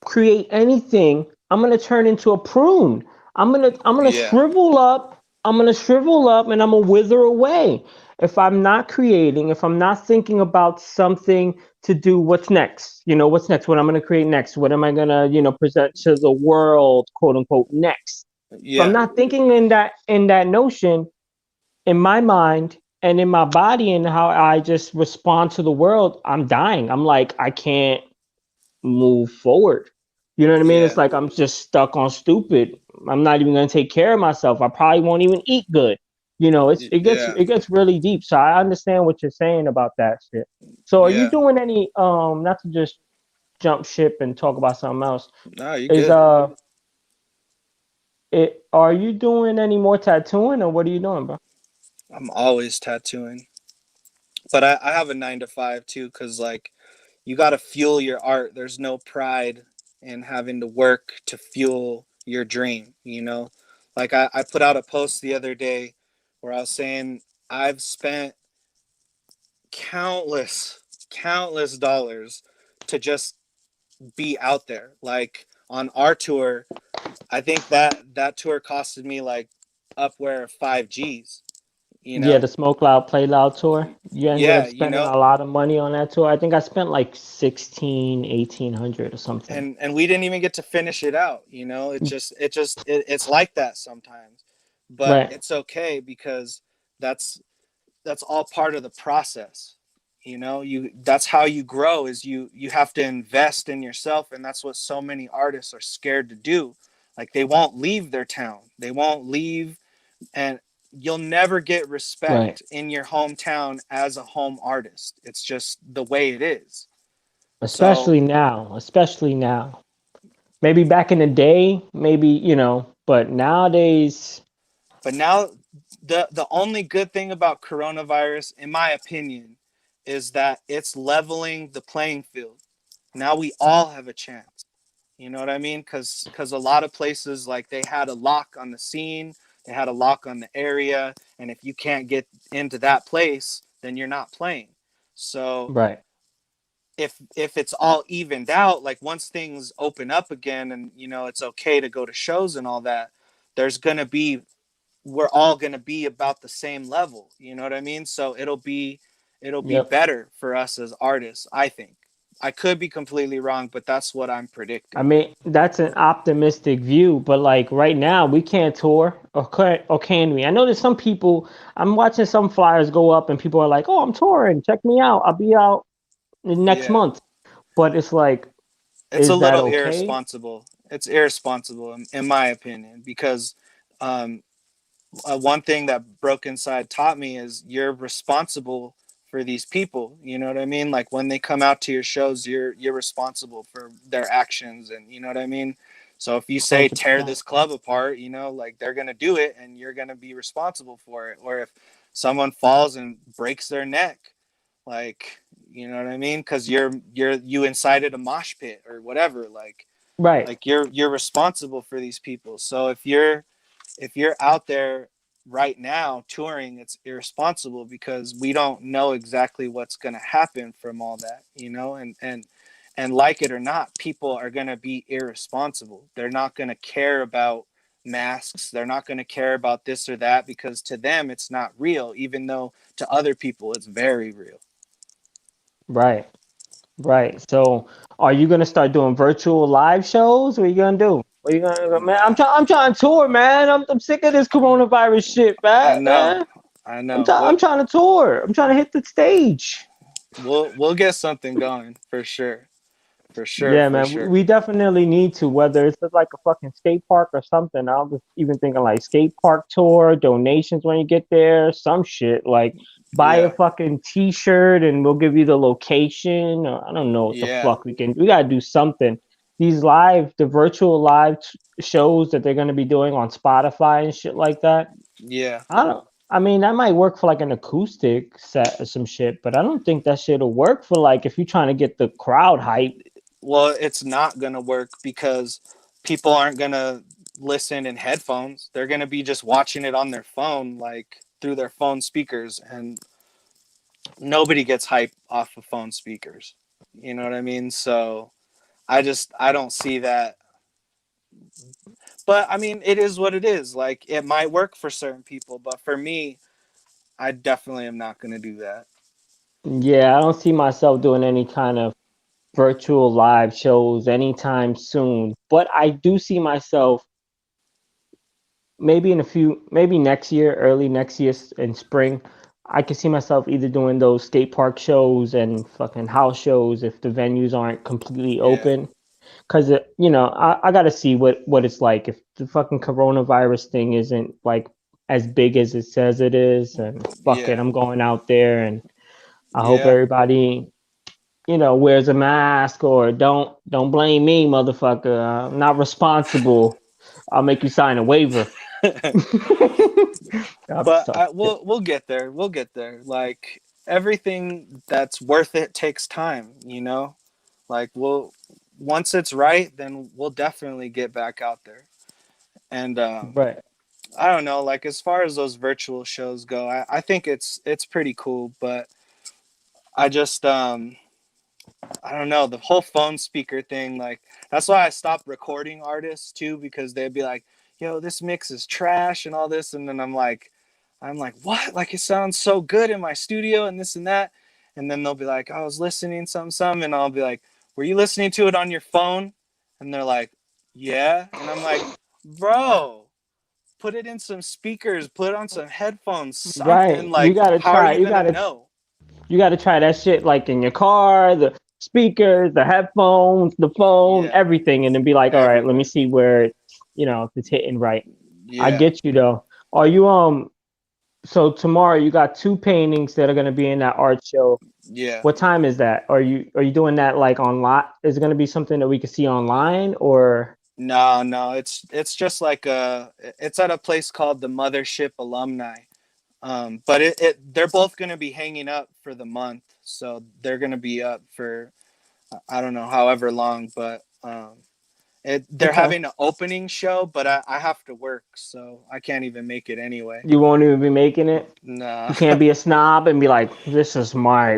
create anything, I'm gonna turn into a prune. I'm gonna
yeah,
shrivel up. I'm gonna shrivel up and I'm gonna wither away. If I'm not creating, if I'm not thinking about something to do, what's next? What's next? What I'm gonna create next? What am I gonna, present to the world, quote unquote, next? If I'm
yeah,
not thinking in that notion, in my mind and in my body and how I just respond to the world, I'm dying. I'm like, I can't move forward. You know what I mean? It's
yeah,
like I'm just stuck on stupid. I'm not even gonna take care of myself. I probably won't even eat good. It gets
yeah,
it gets really deep. So I understand what you're saying about that shit. So are you
yeah.
doing any not to just jump ship and talk about something else?
No, you
Is
good.
are you doing any more tattooing or what are you doing, bro?
I'm always tattooing, but I have a 9 to 5 too, because like you got to fuel your art. There's no pride in having to work to fuel your dream, you know? Like I put out a post the other day where I was saying I've spent countless, countless dollars to just be out there. Like on our tour, I think that tour costed me like upware of 5 G's, you
Yeah,
know?
the Smoke Loud Play Loud tour. You ended
Yeah,
up
you
spending
know?
a lot of money on that tour. I think I spent like 1800 or something.
And we didn't even get to finish it out, you know? It's like that sometimes. But
Right.
it's okay because that's that's all part of the process. You know, you that's how you grow is you have to invest in yourself, and that's what so many artists are scared to do. Like they won't leave their town. They won't leave, and you'll never get
Right.
respect in your hometown as a home artist. It's just the way it is. So,
Especially now. Especially now. Maybe back in the day, maybe, but nowadays,
but now the only good thing about coronavirus, in my opinion, is that it's leveling the playing field. Now we all have a chance. You know what I mean? Because a lot of places, like, they had a lock on the scene, they had a lock on the area, and if you can't get into that place, then you're not playing. So
right.
if it's all evened out, like once things open up again, and you know it's okay to go to shows and all that, there's gonna be we're all gonna be about the same level. You know what I mean? So it'll be
Yep.
better for us as artists, I think. I could be completely wrong, but that's what I'm
I
predicting.
mean, that's an optimistic view, but like right now, we can't tour, or can we? I know there's some people. I'm watching some flyers go up, and people are like, "Oh, I'm touring. Check me out. I'll be out next
Yeah.
month." But it's like,
It's a
is that
little
okay?
irresponsible. It's irresponsible in my opinion, because um, one thing that Brokencyde taught me is you're responsible for these people. You know what I mean? Like when they come out to your shows, you're responsible for their actions, and you know what I mean. So if you say
Hundred
tear
percent.
this club apart, you know, like they're gonna do it, and you're gonna be responsible for it. Or if someone falls and breaks their neck, like you know what I mean, because you incited a mosh pit or whatever,
Right.
you're responsible for these people. So if you're out there right now touring, it's irresponsible because we don't know exactly what's going to happen from all that, you know, and like it or not, people are going to be irresponsible. They're not going to care about masks. They're not going to care about this or that because to them it's not real, even though to other people it's very real.
Right. Right. So, are you gonna start doing virtual live shows? What are you gonna do? What are you gonna, man?
Nah,
I'm trying to tour, man. I'm sick of this coronavirus shit,
I
man.
know.
Man.
I know.
I'm trying to tour. I'm trying to hit the stage.
We'll get something going for sure. For sure,
Yeah,
for
man.
sure.
We definitely need to. Whether it's like a fucking skate park or something. I was even thinking like skate park tour, donations when you get there, some shit like. Buy a
Yeah.
fucking T-shirt and we'll give you the location. Or I don't know what the
Yeah.
fuck we can. We gotta do something. The virtual live shows that they're gonna be doing on Spotify and shit like that.
Yeah.
I don't. I mean, that might work for like an acoustic set or some shit, but I don't think that shit'll work for like if you're trying to get the crowd hype.
Well, it's not going to work because people aren't going to listen in headphones. They're going to be just watching it on their phone, like through their phone speakers. And nobody gets hype off of phone speakers. You know what I mean? So I don't see that. But I mean, it is what it is. Like, it might work for certain people. But for me, I definitely am not going to do that.
Yeah, I don't see myself doing any kind of virtual live shows anytime soon. But I do see myself maybe next year, early next year in spring. I can see myself either doing those skate park shows and fucking house shows if the venues aren't completely
Yeah.
open. Cause I gotta see what it's like if the fucking coronavirus thing isn't like as big as it says it is. And fuck it,
Yeah.
I'm going out there and I hope
Yeah.
everybody wears a mask or don't blame me, motherfucker. I'm not responsible. I'll make you sign a waiver. I'm
But
so shit.
we'll get there. We'll get there. Like everything that's worth it takes time, you know? Like we'll once it's right, then we'll definitely get back out there. And
Right.
I don't know, like as far as those virtual shows go, I think it's pretty cool, but I just I don't know, the whole phone speaker thing, like that's why I stopped recording artists too, because they'd be like, yo, this mix is trash and all this, and then I'm like, what? Like it sounds so good in my studio and this and that. And then they'll be like, I was listening some, and I'll be like, were you listening to it on your phone? And they're like, yeah. And I'm like, bro, put it in some speakers, put on some headphones, something.
Right. You
Like,
gotta
how are
try.
you gonna know?
You gotta try that shit like in your car, the speakers, the headphones, the phone,
Yeah,
everything, and then be like, all right, let me
everywhere.
see where if it's hitting right. I
Yeah,
get you though. Are you so tomorrow you got two paintings that are gonna be in that art show.
yeah.
What time is that? Are you doing that like online? Is it gonna be something that we can see online or
No, no, it's just like it's at a place called the Mothership Alumni. But they're both gonna be hanging up for the month, so they're gonna be up for I don't know however long, but they're
okay?
having an opening show, but I have to work, so I can't even make it anyway.
You won't even be making it.
Nah.
You can't be a snob and be like, this is my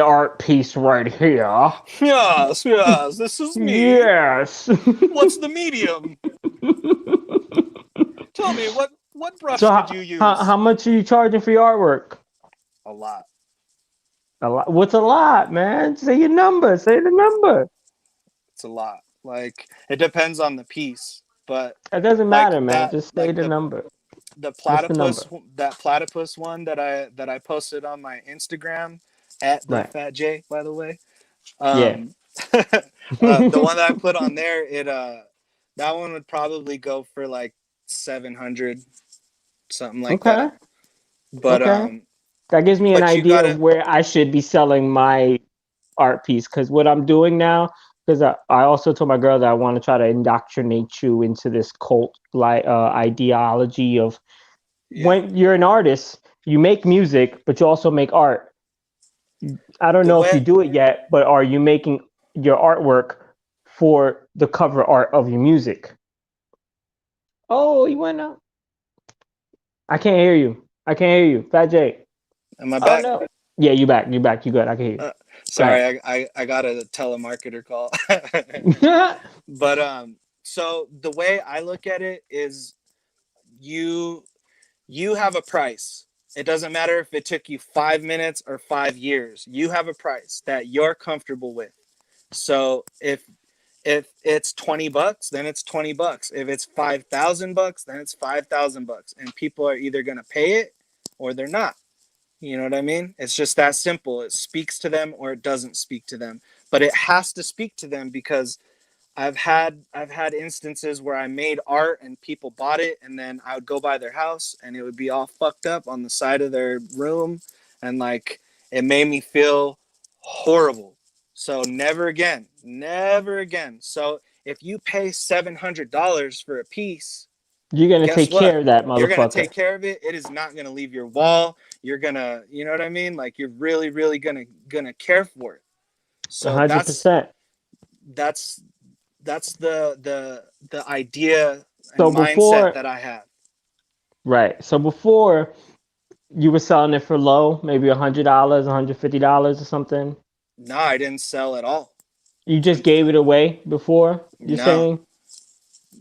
art piece right here.
Yes, yes, this is me.
Yes.
What's the medium? Tell me, what brush
So
did you
how
use?
much are you charging for your artwork?
A lot.
A lot. What's a lot, man? Say your number. Say the number.
It's a lot. Like it depends on the piece, but
It doesn't
like
matter, man.
that,
Just say
like
the number.
the
What's the number?
platypus one that I posted on my Instagram at the
Right.
Phat J, by the way.
Yeah.
The one that I put on there, that one would probably go for like 700, something like
Okay.
that. But
Okay. That gives me an
but you
idea of
gotta,
where I should be selling my art piece. Because what I'm doing now, because I also told my girl that I want to try to indoctrinate you into this cult like ideology of
yeah.
when you're an artist, you make music, but you also make art. I don't
The
know if you
way
do it yet, but are you making your artwork for the cover art of your music? Oh, you went out. I can't hear you. I can't hear you. Fat J.
am I
Oh
back?
no. Yeah, you back. You back. You good. I can hear
Uh,
you.
Sorry, I got a telemarketer call.
Right.
But so the way I look at it is you you have a price. It doesn't matter if it took you 5 minutes or 5 years. You have a price that you're comfortable with. So if it's $20, then it's $20. If it's $5,000, then it's $5,000. And people are either gonna pay it or they're not. You know what I mean? It's just that simple. It speaks to them or it doesn't speak to them. But it has to speak to them because I've had instances where I made art and people bought it and then I would go by their house and it would be all fucked up on the side of their room and like it made me feel horrible. So never again. Never again. So if you pay $700 for a piece,
You're gonna
guess
take
what?
care of that
You're gonna
motherfucker.
take care of it. It is not gonna leave your wall. You're gonna, you know what I mean? Like you're really, really gonna care for it. So
100%.
that's that's the idea
So
and mindset
before,
that I have.
right. So before you were selling it for low, maybe $100, $150 or something.
No, I didn't sell at all.
You just gave it away before. You're
No,
saying?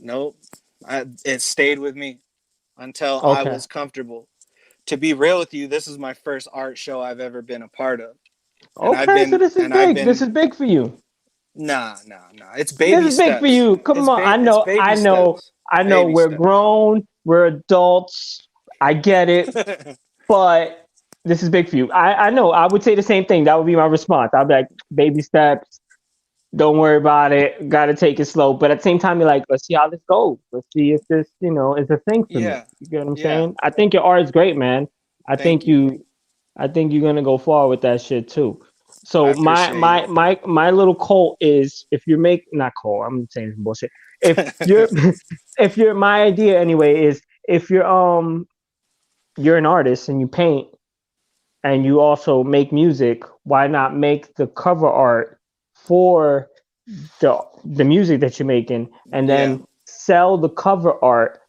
nope. It stayed with me until I
Okay.
was comfortable. To be real with you, this is my first art show I've ever been a part of, and I've
Okay. So
been
this is
and I've
big. This
been
is big for you.
nah. It's
This
baby
is big for
steps.
you. Come on. I
It's
know.
baby
I know.
steps.
I know.
Baby
We're
steps.
grown. We're adults. I get it. But this is big for you. I know. I would say the same thing. That would be my response. I'd be like, baby steps. Don't worry about it. Got to take it slow. But at the same time, you're like, let's see how this goes. Let's see if this, is a thing for me.
Yeah,
You get what I'm
yeah.
saying? I think your art is great, man. I
Thank
think
you.
you, I think you're gonna go far with that shit too.
I
So
appreciate you.
my little cult is if you make not cult. I'm saying some bullshit. If you're if you're my idea anyway is if you're an artist and you paint and you also make music, why not make the cover art for the music that you're making and
Yeah.
then sell the cover art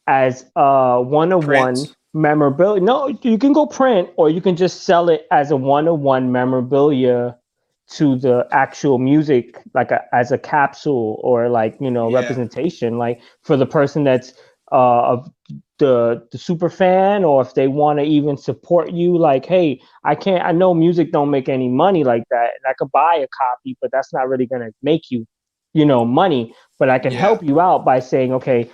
as a one-of-one
Print.
memorabilia. No, you can go print or you can just sell it as a one-of-one memorabilia to the actual music like as a capsule or like
Yeah.
representation like for the person that's of the super fan or if they want to even support you like hey I know music don't make any money like that and I could buy a copy but that's not really going to make you money but I can
Yeah.
help you out by saying okay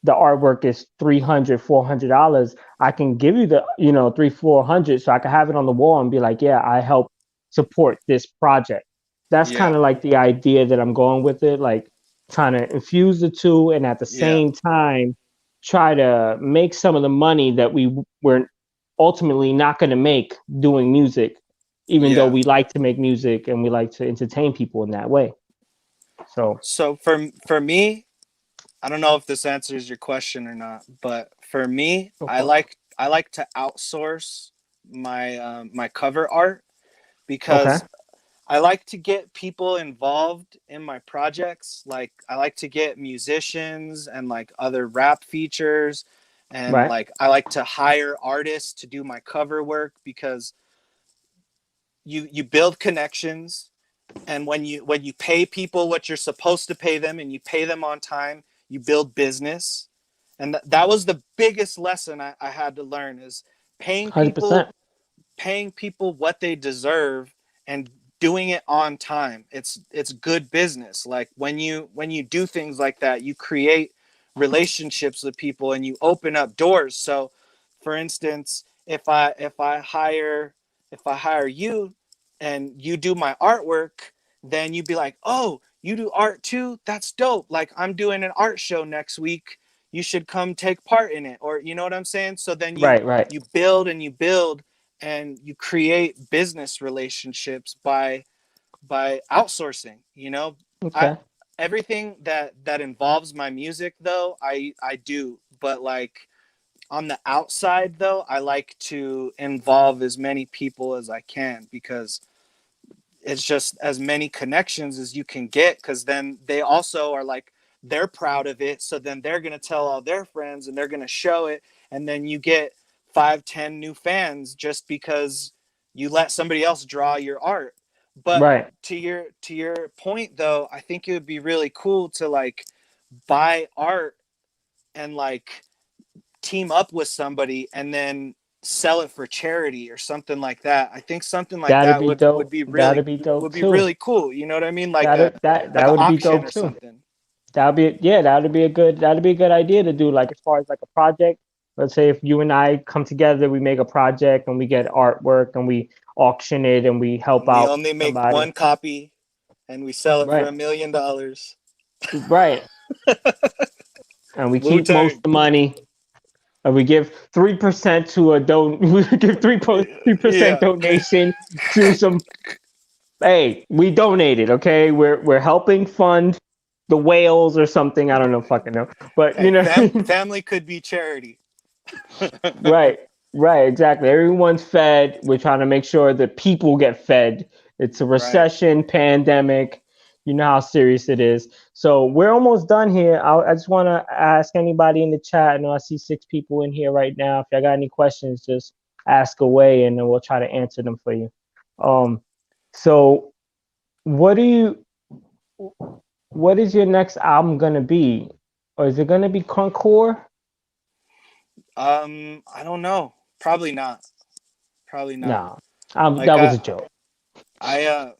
the artwork is 300 $400 I can give you the 300 400 so I can have it on the wall and be like yeah I help support this project. That's kind
Yeah.
of like the idea that I'm going with it like trying to infuse the two and at the
Yeah.
same time try to make some of the money that we were ultimately not going to make doing music even though
Yeah.
we like to make music and we like to entertain people in that way. So
So for me, I don't know if this answers your question or not, but for me,
go
I
for it.
like I like to outsource my cover art
Okay.
because I like to get people involved in my projects. Like I like to get musicians and like other rap features and
Right.
like I like to hire artists to do my cover work because you build connections and when you pay people what you're supposed to pay them and you pay them on time, you build business. And that was the biggest lesson I had to learn is paying
100%.
people paying people what they deserve and doing it on time. It's good business. Like when you do things like that, you create relationships with people and you open up doors. So for instance, if I hire you and you do my artwork, then you'd be like, "Oh, you do art too? That's dope. Like I'm doing an art show next week. You should come take part in it." Or you know what I'm saying? So then
Right, right.
you build and you build and you create business relationships by outsourcing, you know. I
Okay.
Everything that involves my music though, I do, but like on the outside though, I like to involve as many people as I can because it's just as many connections as you can get, because then they also are like they're proud of it, so then they're going to tell all their friends and they're going to show it, and then you get 5-10 new fans just because you let somebody else draw your art. But
Right.
to your point though, I think it would be really cool to like buy art and like team up with somebody and then sell it for charity or something like that. I think something like
That'd
that
be dope. That'd be
would
dope
be
too.
really cool. You know what I mean?
That
Like an
would be
auction
dope
or
too.
something.
That'd be a good idea to do, like as far as like a project. Let's say if you and I come together, we make a project and we get artwork and we auction it and we help
And we
out
only make
somebody.
one copy and we sell it for
Right.
$1 million.
Right. And we
Wu
keep most
Tang.
of the money and we give 3% to a we give 3%
Yeah.
donation to some. Hey, we donated, okay? We're helping fund the whales or something. I don't know, fucking know, but you
Hey,
know,
family could be charity.
right, right, exactly. Everyone's fed. We're trying to make sure that people get fed. It's a
Right.
recession, pandemic. You know how serious it is. So we're almost done here. I just want to ask anybody in the chat. I know I see 6 people in here right now. If y'all got any questions, just ask away, and then we'll try to answer them for you. Um, so what do you? What is your next album gonna be? Or is it gonna be Concord?
I don't know. Probably not. Probably not.
No,
Like
that was a joke.
I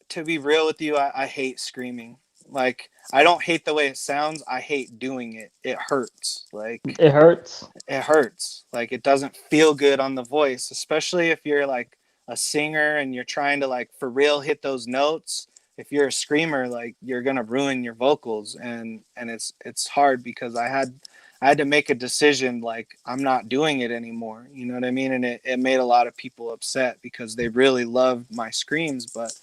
to be real with you, I hate screaming. Like I don't hate the way it sounds. I hate doing it. It hurts. Like
It hurts.
it hurts. Like it doesn't feel good on the voice, especially if you're like a singer and you're trying to like for real hit those notes. If you're a screamer, like you're gonna ruin your vocals, and it's hard because I had to make a decision like I'm not doing it anymore. You know what I mean? And it made a lot of people upset because they really loved my screams, but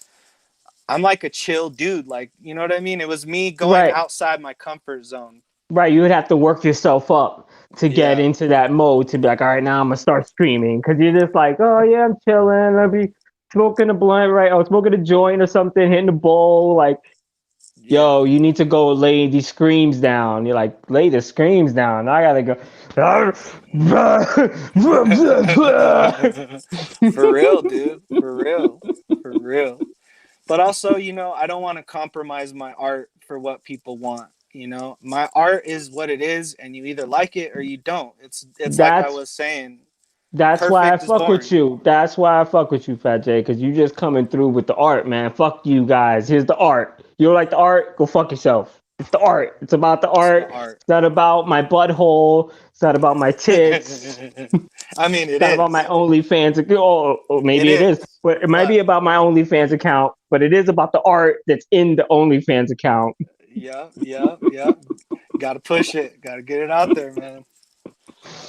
I'm like a chill dude. Like, you know what I mean? It was me going
Right.
outside my comfort zone.
Right. You would have to work yourself up to get
Yeah.
into that mode to be like, all right, now I'm gonna start screaming. Cause you're just like, oh yeah, I'm chilling. I'll be smoking a blunt, right? Or smoking a joint or something, hitting the bowl. Like,
Yeah.
yo, you need to go lay these screams down. You're like, lay the screams down. I gotta go.
For real, dude. For real. For real. But also, you know, I don't want to compromise my art for what people want. You know, my art is what it is, and you either like it or you don't. It's like I
That's
was saying,
That's why I
perfect is
fuck with
boring.
you. That's why I fuck with you, Phat J, because you just coming through with the art, man. Fuck you guys. Here's the art. You don't like the art? Go fuck yourself. It's the art. It's about the
It's the
art.
art.
It's not about my butthole. It's not about my tits.
I mean,
It's
it
not about my
is.
OnlyFans. Or
It
maybe it is.
is.
But it might be
But
about my OnlyFans account. But it is about the art that's in the OnlyFans account.
yeah, yeah, yeah. Got to push it. Got to get it out there, man.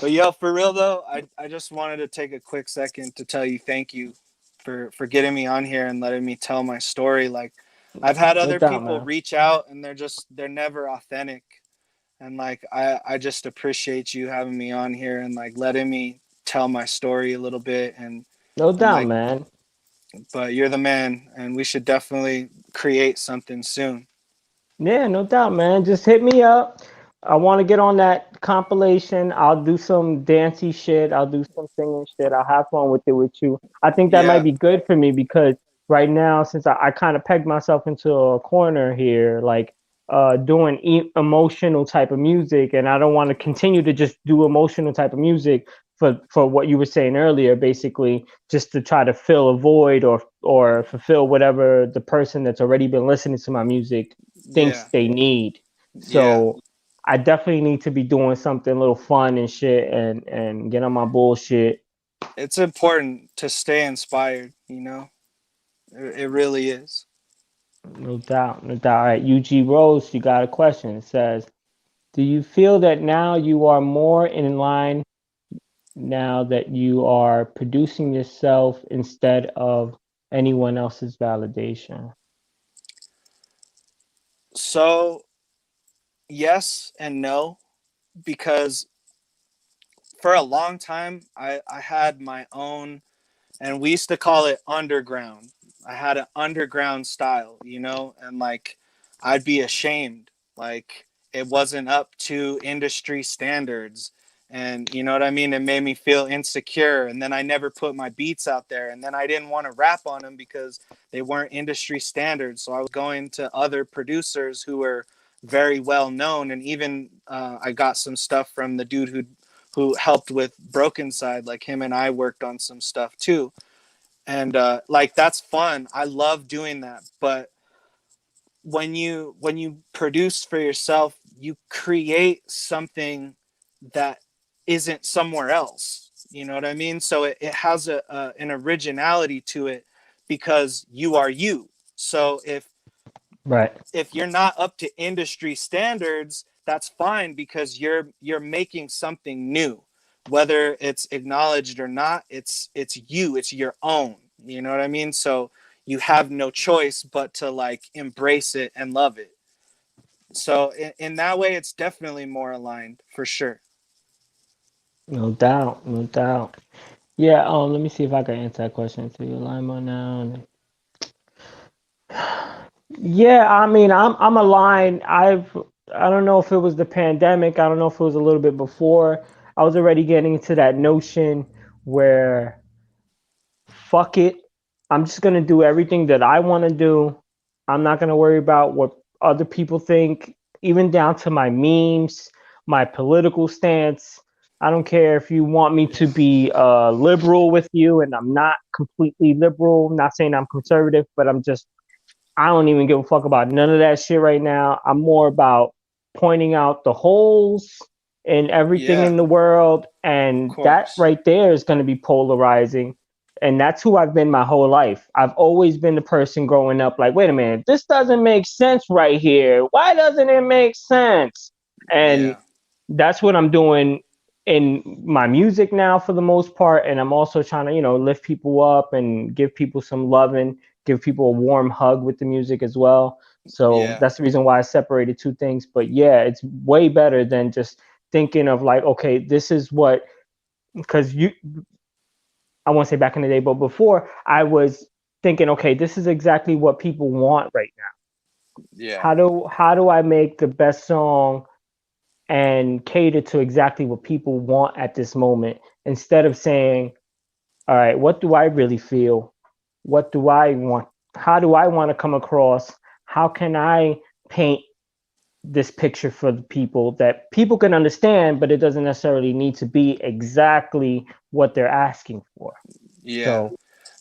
But yo, for real though, I just wanted to take a quick second to tell you thank you for getting me on here and letting me tell my story. Like I've had
No
other
doubt,
people
man.
reach out and they're never authentic. And like I just appreciate you having me on here and like letting me tell my story a little bit
No
and
doubt,
like
man.
but you're the man and we should definitely create something soon.
Yeah, no doubt, man. Just hit me up. I want to get on that compilation. I'll do some dancey shit. I'll do some singing shit. I'll have fun with it with you. I think that might
Yeah.
be good for me because right now, since I kind of pegged myself into a corner here, like doing emotional type of music, and I don't want to continue to just do emotional type of music for what you were saying earlier, basically just to try to fill a void or fulfill whatever the person that's already been listening to my music thinks
Yeah.
they need.
Yeah.
So I definitely need to be doing something a little fun and shit, and get on my bullshit.
It's important to stay inspired, you know? It really is.
No doubt, no doubt. All right, UG Rose, you got a question. It says, do you feel that now you are more in line now that you are producing yourself instead of anyone else's validation?
So, yes and no, because for a long time, I had my own, and we used to call it underground. I had an underground style, you know, and like I'd be ashamed, like it wasn't up to industry standards. And you know what I mean? It made me feel insecure. And then I never put my beats out there. And then I didn't want to rap on them because they weren't industry standards. So I was going to other producers who were very well known. And even I got some stuff from the dude who helped with Brokencyde. Like him and I worked on some stuff too, and like that's fun. I love doing that. But when you produce for yourself, you create something that isn't somewhere else. You know what I mean? So it has an originality to it because you are you. So
Right.
if you're not up to industry standards, that's fine because you're making something new. Whether it's acknowledged or not, it's you, it's your own. You know what I mean? So you have no choice but to like embrace it and love it. So in that way, it's definitely more aligned for sure.
No doubt, no doubt. Yeah, let me see if I can answer that question to you. Limo now. Yeah, I mean, I'm aligned. I don't know if it was the pandemic. I don't know if it was a little bit before. I was already getting into that notion where fuck it. I'm just gonna do everything that I want to do. I'm not gonna worry about what other people think, even down to my memes, my political stance. I don't care if you want me to be liberal with you, and I'm not completely liberal. I'm not saying I'm conservative, but I don't even give a fuck about none of that shit right now. I'm more about pointing out the holes in everything
Yeah,
in the world,
of
and that
course.
right there is going to be polarizing. And that's who I've been my whole life. I've always been the person growing up like, wait a minute, this doesn't make sense right here. Why doesn't it make sense? And
Yeah,
that's what I'm doing in my music now for the most part. And I'm also trying to, lift people up and give people some loving, give people a warm hug with the music as well. So
yeah,
that's the reason why I separated two things. But yeah, it's way better than just thinking of like, okay, this is what, because I won't say back in the day, but before I was thinking, okay, this is exactly what people want right now.
yeah,
How do I make the best song and cater to exactly what people want at this moment, instead of saying, all right, what do I really feel? What do I want? How do I want to come across? How can I paint this picture for the people that people can understand, but it doesn't necessarily need to be exactly what they're asking for.
yeah.
So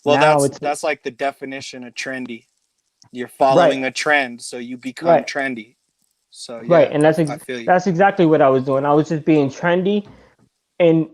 Well,
now
that's
it's
that's like the definition of trendy. You're
right,
following a trend, so you become
right,
trendy. So
right,
yeah,
and
I feel you.
that's exactly what I was doing. I was just being trendy in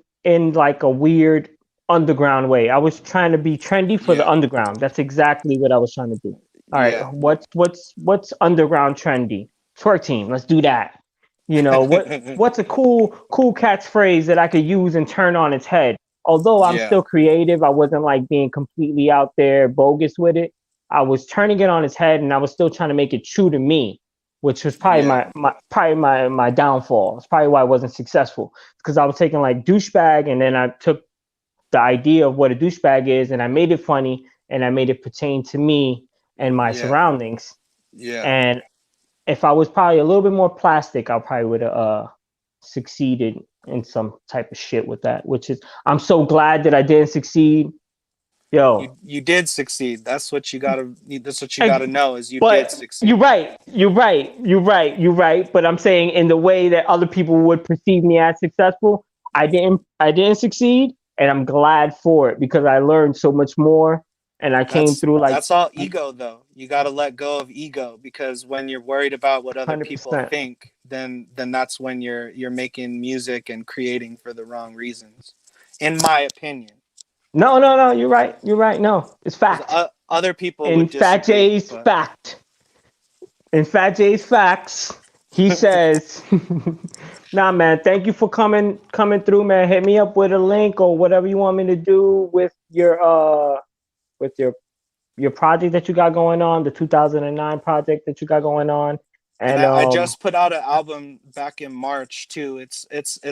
like a weird underground way. I was trying to be trendy for the
Yeah,
underground. That's exactly what I was trying to do. All right,
yeah.
what's underground trendy? Twerk team. Let's do that. What's a cool catchphrase that I could use and turn on its head? Although I'm
Yeah,
still creative, I wasn't like being completely out there bogus with it. I was turning it on its head, and I was still trying to make it true to me, which was probably
yeah,
my downfall. It's probably why I wasn't successful, because I was taking like douchebag, and then I took the idea of what a douchebag is, and I made it funny, and I made it pertain to me and my
yeah,
surroundings.
yeah,
And if I was probably a little bit more plastic, I probably would have succeeded in some type of shit with that. Which is, I'm so glad that I didn't succeed, Yo,
You did succeed. That's what you
I,
gotta know is you did
but
succeed.
you're right. But I'm saying in the way that other people would perceive me as successful, I didn't succeed, and I'm glad for it because I learned so much more, and I came through like
That's all ego though. You gotta let go of ego because when you're worried about what other people
100%.
think, then that's when you're making music and creating for the wrong reasons, in my opinion.
No, you're right. You're right. No, it's
Because
fact.
other people
In
would
Phat
disagree,
J's
but
fact, in Phat J's facts, he says, "Nah, man. Thank you for coming through, man. Hit me up with a link or whatever you want me to do with your project that you got going on, the 2009 project that you got going on,
and
and
I just put out an album back in March too. It's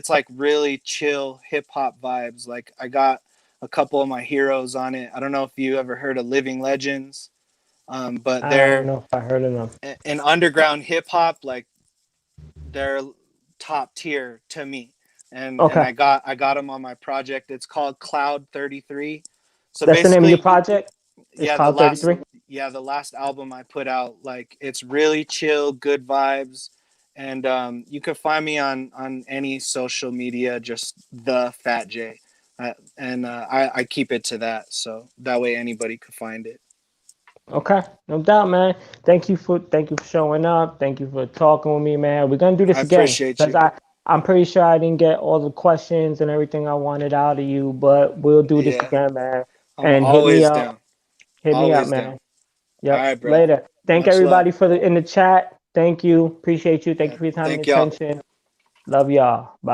like really chill hip hop vibes. Like I got a couple of my heroes on it. I don't know if you ever heard of Living Legends, but
I don't
they're
know if I heard of them.
in underground hip hop. Like they're top tier to me. And
Okay,
I got them on my project. It's called Cloud 33. So
that's the name of your
basically,
project. It's
yeah, the
Cloud
last
33.
yeah, the last album I put out, like it's really chill, good vibes. And you can find me on any social media, just the Phat J. I keep it to that, so that way anybody could find it.
Okay, no doubt, man. Thank you for showing up. Thank you for talking with me, man. We're gonna do
I
this again
appreciate
because
you.
I'm pretty sure I didn't get all the questions and everything I wanted out of you, but we'll do this
Yeah,
again, man.
I'm
And
always down.
hit me up,
Always down.
man.
All
Yep.
right, bro.
Later. Thank
Much love.
everybody for the in the chat. Thank you. Appreciate you. Thank
Yeah.
you for your time and
Thank y'all.
attention. Love y'all. Bye.